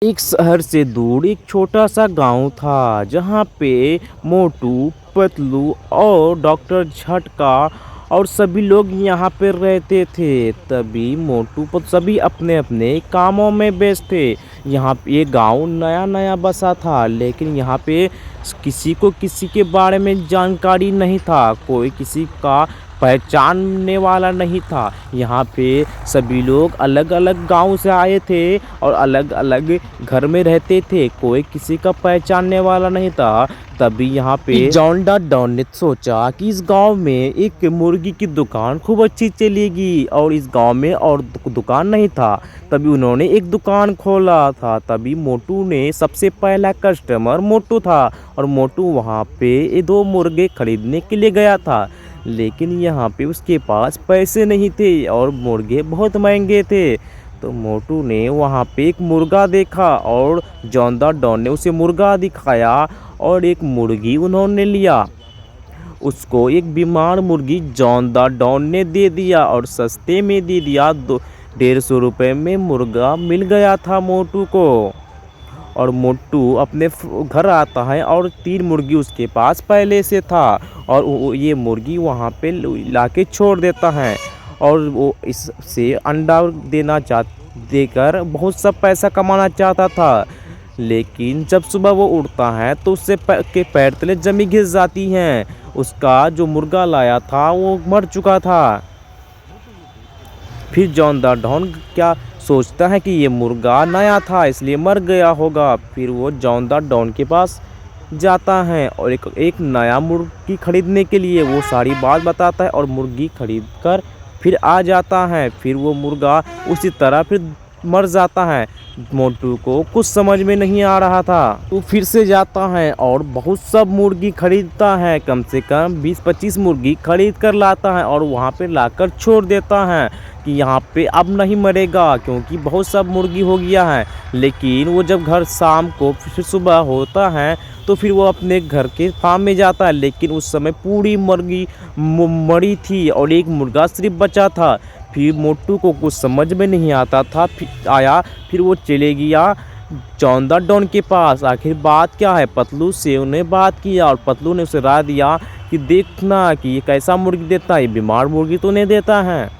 एक शहर से दूर एक छोटा सा गांव था जहां पे मोटू, पतलू और डॉक्टर झटका और सभी लोग यहाँ पे रहते थे। तभी मोटू पतलू सभी अपने अपने कामों में व्यस्त थे। यहाँ पे ये गांव नया नया बसा था, लेकिन यहाँ पे किसी को किसी के बारे में जानकारी नहीं था। कोई किसी का पहचानने वाला नहीं था। यहाँ पे सभी लोग अलग अलग गांव से आए थे और अलग अलग घर में रहते थे। कोई किसी का पहचानने वाला नहीं था। तभी यहाँ पे जॉन डॉन ने सोचा कि इस गांव में एक मुर्गी की दुकान खूब अच्छी चलेगी और इस गांव में और दुकान नहीं था। तभी उन्होंने एक दुकान खोला था। तभी मोटू ने सबसे पहला कस्टमर मोटू था और मोटू वहाँ पे 2 मुर्गे खरीदने के लिए गया था, लेकिन यहाँ पे उसके पास पैसे नहीं थे और मुर्गे बहुत महंगे थे। तो मोटू ने वहाँ पे एक मुर्गा देखा और जॉन डॉन ने उसे मुर्गा दिखाया और एक मुर्गी उन्होंने लिया। उसको एक बीमार मुर्गी जॉन डॉन ने दे दिया और सस्ते में दे दिया। 150 में मुर्गा मिल गया था मोटू को। और मोटू अपने घर आता है और 3 मुर्गी उसके पास पहले से था और ये मुर्गी वहाँ पे लाके छोड़ देता है और वो इससे अंडा देकर बहुत सब पैसा कमाना चाहता था। लेकिन जब सुबह वो उठता है तो उससे के पैर तले जमी घिस जाती हैं। उसका जो मुर्गा लाया था वो मर चुका था। फिर जॉन डॉन क्या सोचता है कि ये मुर्गा नया था इसलिए मर गया होगा। फिर वो जॉन डॉन के पास जाता है और एक नया मुर्गी खरीदने के लिए वो सारी बात बताता है और मुर्गी खरीद कर फिर आ जाता है। फिर वो मुर्गा उसी तरह फिर मर जाता है। मोटू को कुछ समझ में नहीं आ रहा था। वो फिर से जाता है और बहुत सब मुर्गी खरीदता है। कम से कम 20-25 मुर्गी खरीद कर लाता है और वहाँ पे लाकर छोड़ देता है कि यहाँ पे अब नहीं मरेगा, क्योंकि बहुत सब मुर्गी हो गया है। लेकिन वो जब घर शाम को फिर सुबह होता है तो फिर वो अपने घर के फार्म में जाता है, लेकिन उस समय पूरी मुर्गी मरी थी और एक मुर्गा सिर्फ बचा था। फिर मोटू को कुछ समझ में नहीं आता था। फिर वो चले गया जॉन डॉन के पास। आखिर बात क्या है, पतलू से उन्हें बात किया और पतलू ने उसे राय दिया कि देखना कि ये कैसा मुर्गी देता है, ये बीमार मुर्गी तो नहीं देता है।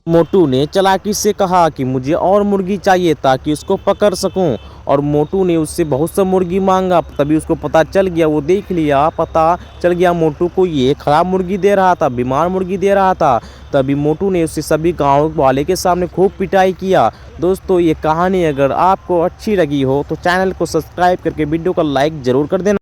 मोटू ने चालाकी से कहा कि मुझे और मुर्गी चाहिए ताकि उसको पकड़ सकूं, और मोटू ने उससे बहुत सा मुर्गी मांगा। तभी उसको पता चल गया, वो देख लिया, पता चल गया मोटू को ये खराब मुर्गी दे रहा था, बीमार मुर्गी दे रहा था। तभी मोटू ने उससे सभी गांव वाले के सामने खूब पिटाई किया। दोस्तों, ये कहानी अगर आपको अच्छी लगी हो तो चैनल को सब्सक्राइब करके वीडियो को लाइक ज़रूर कर देना।